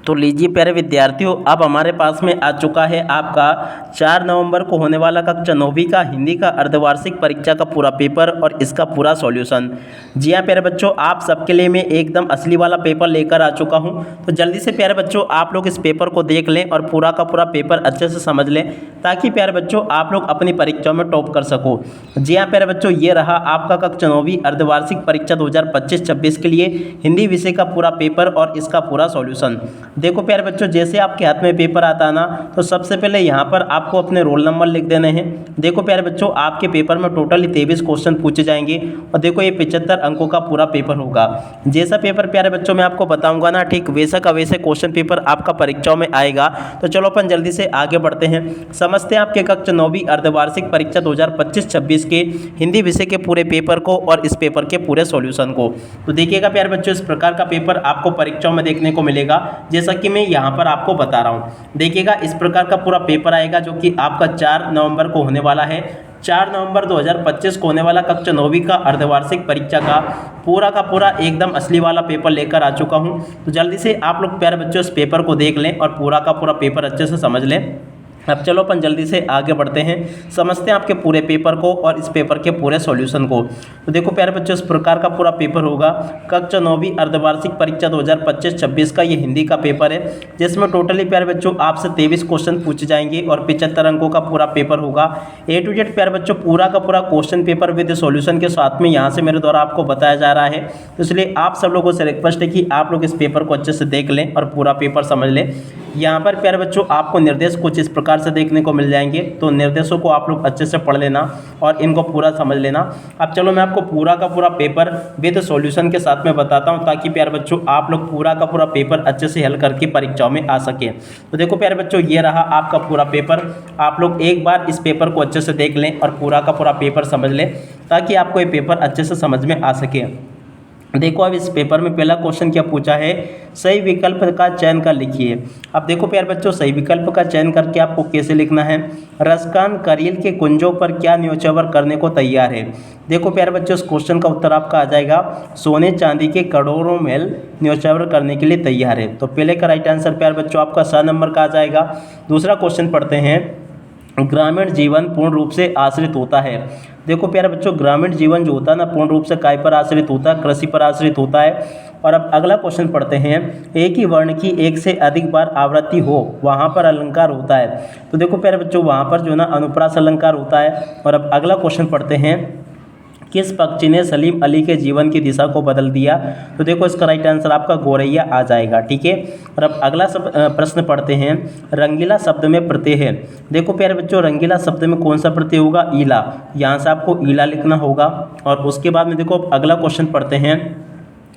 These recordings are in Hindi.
तो लीजिए प्यारे विद्यार्थियों, अब हमारे पास में आ चुका है आपका 4 नवंबर को होने वाला कक्षा 9वीं का हिंदी का अर्धवार्षिक परीक्षा का पूरा पेपर और इसका पूरा सॉल्यूशन। जी हाँ प्यारे बच्चों, आप सबके लिए मैं एकदम असली वाला पेपर लेकर आ चुका हूँ। तो जल्दी से प्यारे बच्चों आप लोग इस पेपर को देख लें और पूरा का पूरा पेपर अच्छे से समझ लें, ताकि प्यारे बच्चों आप लोग अपनी परीक्षाओं में टॉप कर सको। जी हाँ प्यारे बच्चों, ये रहा आपका कक्षा 9वीं अर्धवार्षिक परीक्षा 2025-26 के लिए हिंदी विषय का पूरा पेपर और इसका पूरा सॉल्यूशन। देखो प्यारे बच्चों, जैसे आपके हाथ में पेपर आता है ना, तो सबसे पहले यहाँ पर आपको अपने रोल नंबर लिख देने हैं। देखो प्यारे बच्चों, आपके पेपर में टोटली 23 क्वेश्चन पूछे जाएंगे और देखो ये 75 अंकों का पूरा पेपर होगा। जैसा पेपर प्यारे बच्चों मैं आपको बताऊंगा ना, ठीक वैसा का वैसे क्वेश्चन पेपर आपका परीक्षाओं में आएगा। तो चलो अपन जल्दी से आगे बढ़ते हैं, समझते हैं आपके कक्षा 9वीं अर्धवार्षिक परीक्षा 2025-26 के हिंदी विषय के पूरे पेपर को और इस पेपर के पूरे सॉल्यूशन को। तो देखिएगा प्यारे बच्चों, इस प्रकार का पेपर आपको परीक्षाओं में देखने को मिलेगा, जैसा कि मैं यहाँ पर आपको बता रहा हूँ। देखिएगा इस प्रकार का पूरा पेपर आएगा, जो कि आपका 4 नवंबर को होने वाला है। 4 नवंबर 2025 को होने वाला कक्षा 9वीं का अर्धवार्षिक परीक्षा का पूरा एकदम असली वाला पेपर लेकर आ चुका हूँ। तो जल्दी से आप लोग प्यारे बच्चों इस पेपर को देख लें और पूरा का पूरा पेपर अच्छे से समझ लें। अब चलो अपन जल्दी से आगे बढ़ते हैं, समझते हैं आपके पूरे पेपर को और इस पेपर के पूरे सॉल्यूशन को। तो देखो प्यारे बच्चों, इस प्रकार का पूरा पेपर होगा। कक्षा 9वीं अर्धवार्षिक परीक्षा 2025-26 का ये हिंदी का पेपर है, जिसमें टोटली प्यारे बच्चों आपसे 23 क्वेश्चन पूछे जाएंगे और 75 अंकों का पूरा पेपर होगा। A to Z प्यारे बच्चों पूरा का पूरा क्वेश्चन पेपर विद सॉल्यूशन के साथ में यहाँ से मेरे द्वारा आपको बताया जा रहा है। तो इसलिए आप सब लोगों से रिक्वेस्ट है कि आप लोग इस पेपर को अच्छे से देख लें और पूरा पेपर समझ लें। यहाँ पर प्यारे बच्चों आपको निर्देश कुछ इस प्रकार से देखने को मिल जाएंगे, तो निर्देशों को आप लोग अच्छे से पढ़ लेना और इनको पूरा समझ लेना। अब चलो मैं आपको पूरा का पूरा पेपर विद सॉल्यूशन के साथ में बताता हूँ, ताकि प्यारे बच्चों आप लोग पूरा का पूरा पेपर अच्छे से हल करके परीक्षाओं में आ सके। तो देखो प्यारे बच्चों, ये रहा आपका पूरा पेपर। आप लोग एक बार इस पेपर को अच्छे से देख लें और पूरा का पूरा पेपर समझ लें, ताकि आपको ये पेपर अच्छे से समझ में आ सके। देखो अब इस पेपर में पहला क्वेश्चन क्या पूछा है, सही विकल्प का चयन कर लिखिए। अब देखो प्यारे बच्चों, सही विकल्प का चयन करके आपको कैसे लिखना है। रसकान करील के कुंजों पर क्या न्योछावर करने को तैयार है। देखो प्यारे बच्चों, इस क्वेश्चन का उत्तर आपका आ जाएगा, सोने चांदी के करोड़ों महल न्योछावर करने के लिए तैयार है। तो पहले का राइट आंसर प्यारे बच्चों आपका 7 नंबर का आ जाएगा। दूसरा क्वेश्चन पढ़ते हैं, ग्रामीण जीवन पूर्ण रूप से आश्रित होता है। देखो प्यारे बच्चों, ग्रामीण जीवन जो होता है ना, पूर्ण रूप से काय पर आश्रित होता है, कृषि पर आश्रित होता है। और अब अगला क्वेश्चन पढ़ते हैं, एक ही वर्ण की एक से अधिक बार आवृत्ति हो वहाँ पर अलंकार होता है। तो देखो प्यारे बच्चों, वहाँ पर जो है ना अनुप्रास अलंकार होता है। और अब अगला क्वेश्चन पढ़ते हैं, किस पक्षी ने सलीम अली के जीवन की दिशा को बदल दिया। तो देखो इसका राइट आंसर आपका गौरैया आ जाएगा, ठीक है। और अब अगला प्रश्न पढ़ते हैं, रंगीला शब्द में प्रत्यय है। देखो प्यारे बच्चों, रंगीला शब्द में कौन सा प्रत्यय होगा, ईला। यहाँ से आपको ईला लिखना होगा। और उसके बाद में देखो अगला क्वेश्चन पढ़ते हैं,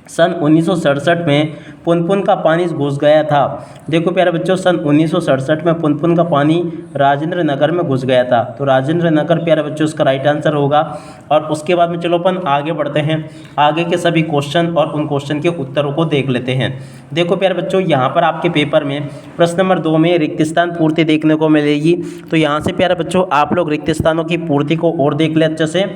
सन 1967 में पुनपुन का पानी घुस गया था। देखो प्यारे बच्चों, सन 1967 में पुनपुन का पानी राजेंद्र नगर में घुस गया था। तो राजेंद्र नगर प्यारे बच्चों इसका राइट आंसर होगा। और उसके बाद में चलो अपन आगे बढ़ते हैं, आगे के सभी क्वेश्चन और उन क्वेश्चन के उत्तरों को देख लेते हैं। देखो प्यारे बच्चों, यहाँ पर आपके पेपर में प्रश्न नंबर 2 में रिक्त स्थान पूर्ति देखने को मिलेगी। तो यहाँ से प्यारे बच्चों आप लोग रिक्त स्थानों की पूर्ति को और देख ले अच्छे से।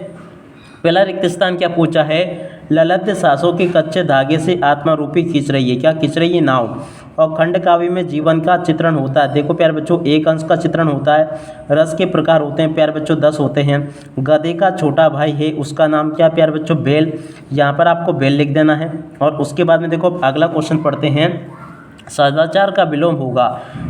पहला रिक्त स्थान क्या पूछा है, ललित सासों के कच्चे धागे से आत्मा रूपी खींच रही है, क्या खींच रही है, नाव। और खंड काव्य में जीवन का चित्रण होता है। देखो प्यारे बच्चों, एक अंश का चित्रण होता है। रस के प्रकार होते हैं प्यारे बच्चों 10 होते हैं। गधे का छोटा भाई है, उसका नाम क्या प्यारे बच्चों, बैल। यहाँ पर आपको बैल लिख देना है। और उसके बाद में देखो अगला क्वेश्चन पढ़ते हैं, सदाचार का विलोम होगा।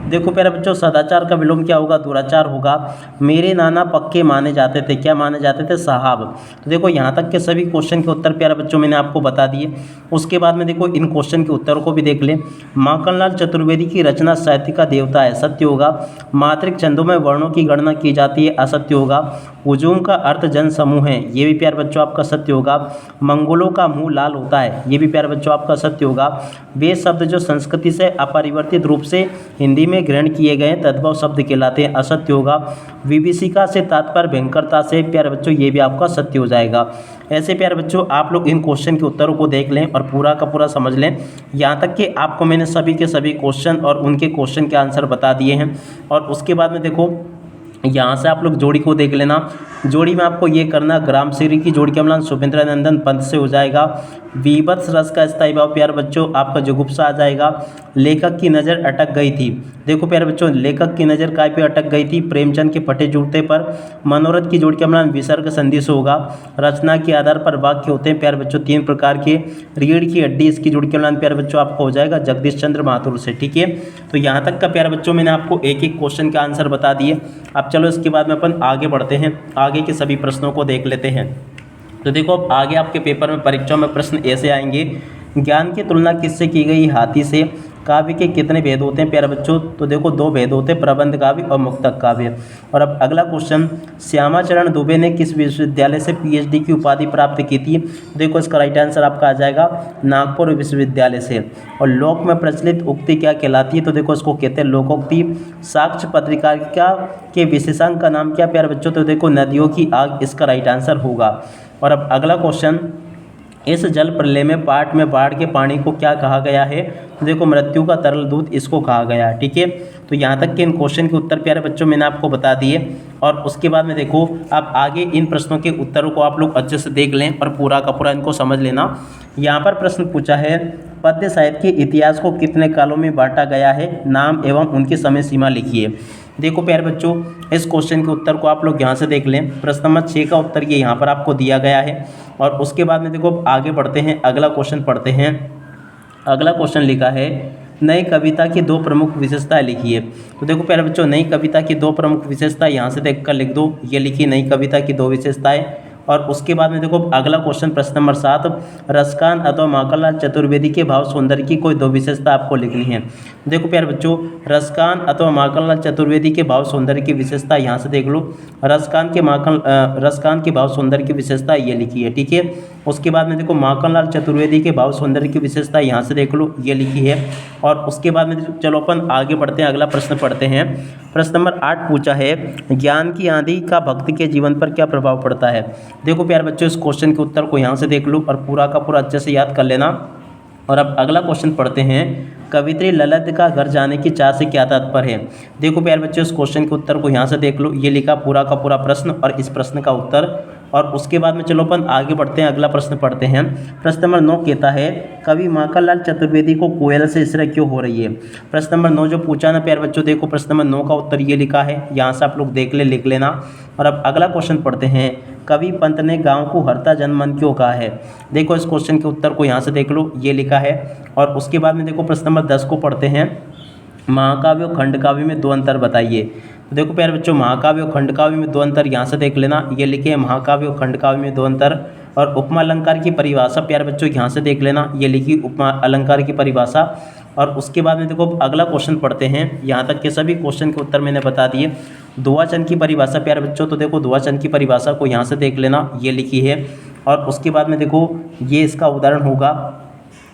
देखो प्यारे बच्चों, सदाचार का विलोम क्या होगा, दुराचार होगा। मेरे नाना पक्के माने जाते थे, क्या माने जाते थे, साहब। तो देखो यहाँ तक के सभी क्वेश्चन के उत्तर प्यारे बच्चों मैंने आपको बता दिए। उसके बाद में देखो इन क्वेश्चन के उत्तरों को भी देख लें। माखनलाल चतुर्वेदी की रचना साहित्य का देवता है, सत्य होगा। मात्रिक छंदों में वर्णों की गणना की जाती है, असत्य होगा। हुजूम का अर्थ जन समूह है, ये भी प्यारे बच्चों आपका सत्य होगा। मंगोलों का मुँह लाल होता है, ये भी प्यारे बच्चों आपका सत्य होगा। वे शब्द जो संस्कृति से अपरिवर्तित रूप से हिंदी में ग्रहण किए गए तद्भव शब्द कहलाते हैं, असत्य होगा। विभीषिका से तात्पर्य भयंकरता से, प्यारे बच्चों ये भी आपका सत्य हो जाएगा। ऐसे प्यारे बच्चों आप लोग इन क्वेश्चन के उत्तरों को देख लें और पूरा का पूरा समझ लें। यहाँ तक कि आपको मैंने सभी के सभी क्वेश्चन और उनके क्वेश्चन के आंसर बता दिए हैं। और उसके बाद में देखो यहाँ से आप लोग जोड़ी को देख लेना। जोड़ी में आपको ये करना, ग्राम श्री की जोड़ी का मिलान सुभेंद्र नंदन पंत से हो जाएगा। बीभत्स रस का स्थायी भाव प्यारे बच्चों आपका जुगुप्सा आ जाएगा। लेखक की नज़र अटक गई थी, देखो प्यारे बच्चों लेखक की नज़र काय पे अटक गई थी, प्रेमचंद के फटे जूते पर। मनोरथ की जोड़ी का मिलान विसर्ग संधि से होगा। रचना के आधार पर वाक्य होते हैं प्यारे बच्चों 3 प्रकार के। रीढ़ की हड्डी इसकी जोड़ी का मिलान प्यारे बच्चों आपको हो जाएगा जगदीश चंद्र माथुर से, ठीक है। तो यहाँ तक का प्यारे बच्चों मैंने आपको एक एक क्वेश्चन का आंसर बता दिए। अब चलो इसके बाद में अपन आगे बढ़ते हैं, आगे के सभी प्रश्नों को देख लेते हैं। तो देखो अब आगे आपके पेपर में परीक्षा में प्रश्न ऐसे आएंगे, ज्ञान की तुलना किससे की गई, हाथी से। काव्य के कितने भेद होते हैं प्यारे बच्चों, तो देखो 2 भेद होते हैं, प्रबंध काव्य और मुक्तक काव्य। और अब अगला क्वेश्चन, श्यामाचरण दुबे ने किस विश्वविद्यालय से पीएचडी की उपाधि प्राप्त की थी, देखो इसका राइट आंसर आपका आ जाएगा नागपुर विश्वविद्यालय से। और लोक में प्रचलित उक्ति क्या कहलाती है, तो देखो इसको कहते हैं लोकोक्ति। साक्ष्य पत्रिका के विशेषांक का नाम क्या प्यारे बच्चों, तो देखो नदियों की आग इसका राइट आंसर होगा। और अब अगला क्वेश्चन, इस जल प्रलय में पाठ में बाढ़ के पानी को क्या कहा गया है, तो देखो मृत्यु का तरल दूध इसको कहा गया है, ठीक है। तो यहाँ तक के इन क्वेश्चन के उत्तर प्यारे बच्चों मैंने आपको बता दिए। और उसके बाद में देखो आप आगे इन प्रश्नों के उत्तरों को आप लोग अच्छे से देख लें और पूरा का पूरा इनको समझ लेना। यहाँ पर प्रश्न पूछा है, पद्य साहित्य के इतिहास को कितने कालों में बांटा गया है, नाम एवं उनकी समय सीमा लिखिए। देखो प्यारे बच्चों इस क्वेश्चन के उत्तर को आप लोग यहाँ से देख लें। प्रश्न नंबर 6 का उत्तर ये यहाँ पर आपको दिया गया है। और उसके बाद में देखो आगे बढ़ते हैं, अगला क्वेश्चन पढ़ते हैं। अगला क्वेश्चन लिखा है, नई कविता की 2 प्रमुख विशेषताएं लिखिए। तो देखो प्यारे बच्चों नई कविता की 2 प्रमुख विशेषताएं यहाँ से देख कर लिख दो, ये लिखी नई कविता की 2 विशेषताएं। और उसके बाद में देखो अगला क्वेश्चन प्रश्न नंबर 7, रसकान अथवा माखनलाल चतुर्वेदी के भाव सौंदर्य की कोई 2 विशेषता आपको लिखनी है। देखो प्यारे बच्चों रसकान अथवा माखनलाल चतुर्वेदी के भाव सौंदर्य की विशेषता यहाँ से देख लो, रसकान के भाव सौंदर्य की विशेषता ये लिखी है, ठीक है। उसके बाद में देखो माखनलाल चतुर्वेदी के भाव सौंदर्य की विशेषता यहाँ से देख लो, ये लिखी है। और उसके बाद में चलो अपन आगे बढ़ते हैं, अगला प्रश्न पढ़ते हैं। प्रश्न नंबर 8 पूछा है, ज्ञान की आंधी का भक्ति के जीवन पर क्या प्रभाव पड़ता है। देखो प्यारे बच्चों इस क्वेश्चन के उत्तर को यहाँ से देख लो और पूरा का पूरा अच्छे से याद कर लेना। और अब अगला क्वेश्चन पढ़ते हैं, कवित्री ललित का घर जाने की चाह से क्या तात्पर्य है। देखो प्यारे बच्चों इस क्वेश्चन के उत्तर को यहाँ से देख लो, ये लिखा पूरा का पूरा प्रश्न और इस प्रश्न का उत्तर। और उसके बाद में चलो अपन आगे बढ़ते हैं, अगला प्रश्न पढ़ते हैं। प्रश्न नंबर 9 कहता है, कवि माखनलाल चतुर्वेदी को कोयल से इसरा क्यों हो रही है। प्रश्न नंबर 9 जो पूछा ना प्यारे बच्चों, देखो प्रश्न नंबर 9 का उत्तर ये लिखा है, यहाँ से आप लोग देख ले, लिख लेना। और अब अगला क्वेश्चन पढ़ते हैं, कवि पंत ने गांव को हरता जनमन क्यों कहा है। देखो इस क्वेश्चन के उत्तर को यहाँ से देख लो, ये लिखा है। और उसके बाद में देखो प्रश्न नंबर 10 को पढ़ते हैं, महाकाव्य और खंडकाव्य में 2 अंतर बताइए। तो देखो प्यारे बच्चों महाकाव्य और खंडकाव्य में 2 अंतर यहाँ से देख लेना, ये लिखे हैं महाकाव्य और खंडकाव्य में 2 अंतर। और उपमा अलंकार की परिभाषा प्यारे बच्चों यहाँ से देख लेना, ये लिखी उपमा अलंकार की परिभाषा। और उसके बाद में देखो अगला क्वेश्चन पढ़ते हैं, यहाँ तक के सभी क्वेश्चन के उत्तर मैंने बता दिए। दुआचंद की परिभाषा प्यारे बच्चों, तो देखो दुआचंद की परिभाषा को यहाँ से देख लेना, ये लिखी है। और उसके बाद में देखो ये इसका उदाहरण होगा।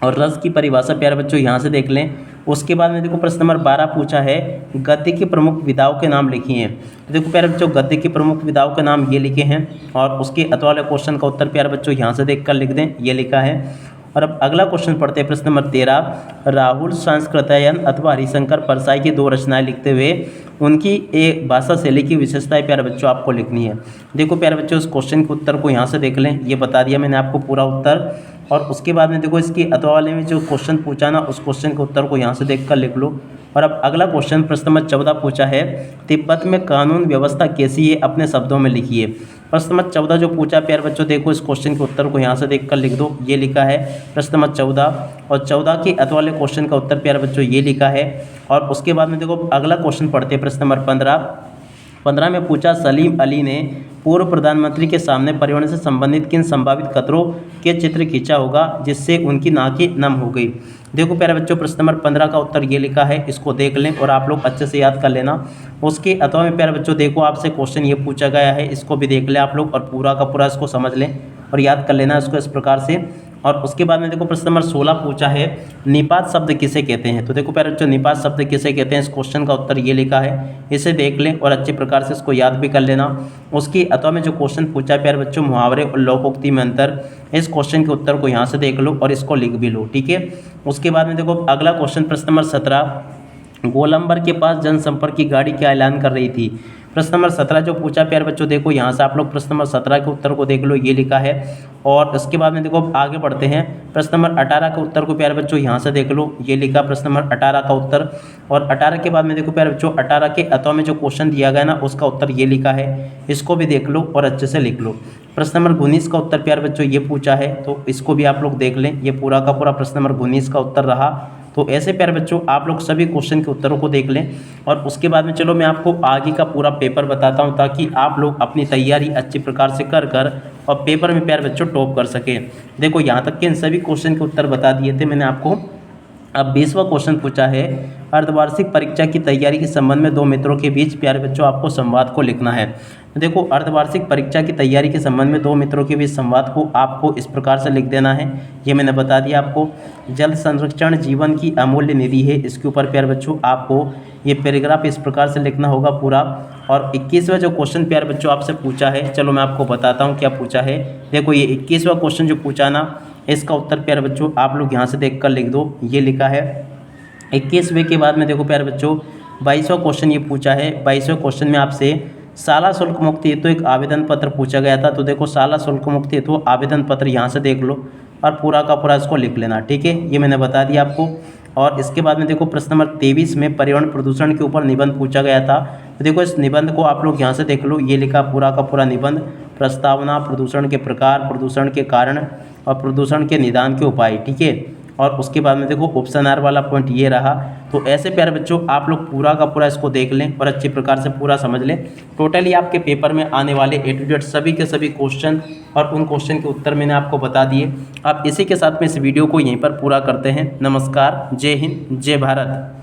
और रस की परिभाषा प्यारे बच्चों यहाँ से देख लें। उसके बाद में देखो प्रश्न नंबर 12 पूछा है, गद्य की प्रमुख विधाओं के नाम लिखिए हैं। तो देखो प्यारे बच्चों गद्य की प्रमुख विधाओं के नाम ये लिखे हैं। और उसके अथवा वाले क्वेश्चन का उत्तर प्यारे बच्चों यहाँ से देख कर लिख दें, ये लिखा है। और अब अगला क्वेश्चन पढ़ते हैं, प्रश्न नंबर 13, राहुल संस्कृतायन अथवा हरिशंकर परसाई की 2 रचनाएं लिखते हुए उनकी एक भाषा शैली की विशेषताएं प्यारे बच्चों आपको लिखनी है। देखो प्यारे बच्चों इस क्वेश्चन के उत्तर को यहाँ से देख लें, ये बता दिया मैंने आपको पूरा उत्तर। और उसके बाद में देखो इसकी अथवा वाले में जो क्वेश्चन पूछा ना, उस क्वेश्चन के उत्तर को यहाँ से देख कर लिख लो। और अब अगला क्वेश्चन प्रश्न नंबर 14 पूछा है, तिब्बत में कानून व्यवस्था कैसी है, अपने शब्दों में लिखिए। प्रश्न नंबर 14 जो पूछा प्यारे बच्चों, देखो इस क्वेश्चन के उत्तर को यहाँ से देख कर लिख दो, ये लिखा है प्रश्न नंबर 14। और 14 के अथवा वाले क्वेश्चन का उत्तर प्यारे बच्चों ये लिखा है। और उसके बाद में देखो अगला क्वेश्चन पढ़ते हैं, प्रश्न नंबर 15 में पूछा, सलीम अली ने पूर्व प्रधानमंत्री के सामने पर्यावरण से संबंधित किन संभावित खतरों के चित्र खींचा होगा जिससे उनकी नाकें नम हो गई। देखो प्यारे बच्चों प्रश्न नंबर 15 का उत्तर ये लिखा है, इसको देख लें और आप लोग अच्छे से याद कर लेना। उसके अथवा में प्यारे बच्चों देखो आपसे क्वेश्चन ये पूछा गया है, इसको भी देख लें आप लोग और पूरा का पूरा इसको समझ लें और याद कर लेना इसको इस प्रकार से। और उसके बाद में देखो प्रश्न नंबर 16 पूछा है, निपात शब्द किसे कहते हैं। तो देखो प्यारे बच्चों निपात शब्द किसे कहते हैं, इस क्वेश्चन का उत्तर ये लिखा है, इसे देख लें और अच्छे प्रकार से इसको याद भी कर लेना। उसकी अथवा में जो क्वेश्चन पूछा है प्यारे बच्चों, मुहावरे और लोकोक्ति में अंतर, इस क्वेश्चन के उत्तर को यहाँ से देख लो और इसको लिख भी लो, ठीक है। उसके बाद में देखो अगला क्वेश्चन प्रश्न नंबर 17, गोलंबर के पास जनसंपर्क की गाड़ी क्या ऐलान कर रही थी। प्रश्न नंबर 17 जो पूछा प्यारे बच्चों, देखो यहाँ से आप लोग प्रश्न नंबर 17 के उत्तर को देख लो, ये लिखा है। और उसके बाद में देखो आगे बढ़ते हैं, प्रश्न नंबर 18 का उत्तर को प्यारे बच्चों यहाँ से देख लो, ये लिखा प्रश्न नंबर 18 का उत्तर। और 18 के बाद में देखो प्यारे बच्चों 18 के अतः में जो क्वेश्चन दिया गया ना उसका उत्तर ये लिखा है, इसको भी देख लो और अच्छे से लिख लो। प्रश्न नंबर 19 का उत्तर प्यारे बच्चों ये पूछा है, तो इसको भी आप लोग देख लें, ये पूरा का पूरा प्रश्न नंबर 19 का उत्तर रहा। तो ऐसे प्यारे बच्चों आप लोग सभी क्वेश्चन के उत्तरों को देख लें और उसके बाद में चलो मैं आपको आगे का पूरा पेपर बताता हूं, ताकि आप लोग अपनी तैयारी अच्छी प्रकार से कर और पेपर में प्यारे बच्चों टॉप कर सकें। देखो यहाँ तक के इन सभी क्वेश्चन के उत्तर बता दिए थे मैंने आपको। अब 20वां क्वेश्चन पूछा है, अर्धवार्षिक परीक्षा की तैयारी के संबंध में दो मित्रों के बीच प्यारे बच्चों आपको संवाद को लिखना है। तो देखो अर्धवार्षिक परीक्षा की तैयारी के संबंध में दो मित्रों के बीच संवाद को आपको इस प्रकार से लिख देना है, ये मैंने बता दिया आपको। जल संरक्षण जीवन की अमूल्य निधि है, इसके ऊपर प्यारे बच्चों आपको ये पैराग्राफ इस प्रकार से लिखना होगा पूरा। और 21वां जो क्वेश्चन प्यारे बच्चों आपसे पूछा है, चलो मैं आपको बताता हूँ क्या पूछा है। देखो ये 21वां क्वेश्चन जो पूछा ना, इसका उत्तर प्यारे बच्चों आप लोग यहाँ से देख कर लिख दो, ये लिखा है। 21वें के बाद में देखो प्यारे बच्चों 22वां क्वेश्चन ये पूछा है। 22वें क्वेश्चन में आपसे शाला शुल्क मुक्ति हेतु एक आवेदन पत्र पूछा गया था। तो देखो शाला शुल्क मुक्ति हेतु आवेदन पत्र यहाँ से देख लो और पूरा का पूरा इसको लिख लेना, ठीक है, ये मैंने बता दिया आपको। और इसके बाद में देखो प्रश्न नंबर 23 में पर्यावरण प्रदूषण के ऊपर निबंध पूछा गया था। तो देखो इस निबंध को आप लोग यहाँ से देख लो, ये लिखा पूरा का पूरा निबंध, प्रस्तावना, प्रदूषण के प्रकार, प्रदूषण के कारण और प्रदूषण के निदान के उपाय, ठीक है। और उसके बाद में देखो ऑप्शन आर वाला पॉइंट ये रहा। तो ऐसे प्यारे बच्चों आप लोग पूरा का पूरा इसको देख लें और अच्छी प्रकार से पूरा समझ लें। टोटली आपके पेपर में आने वाले ए टू जेड सभी के सभी क्वेश्चन और उन क्वेश्चन के उत्तर मैंने आपको बता दिए। आप इसी के साथ में इस वीडियो को यहीं पर पूरा करते हैं। नमस्कार, जय हिंद, जय भारत।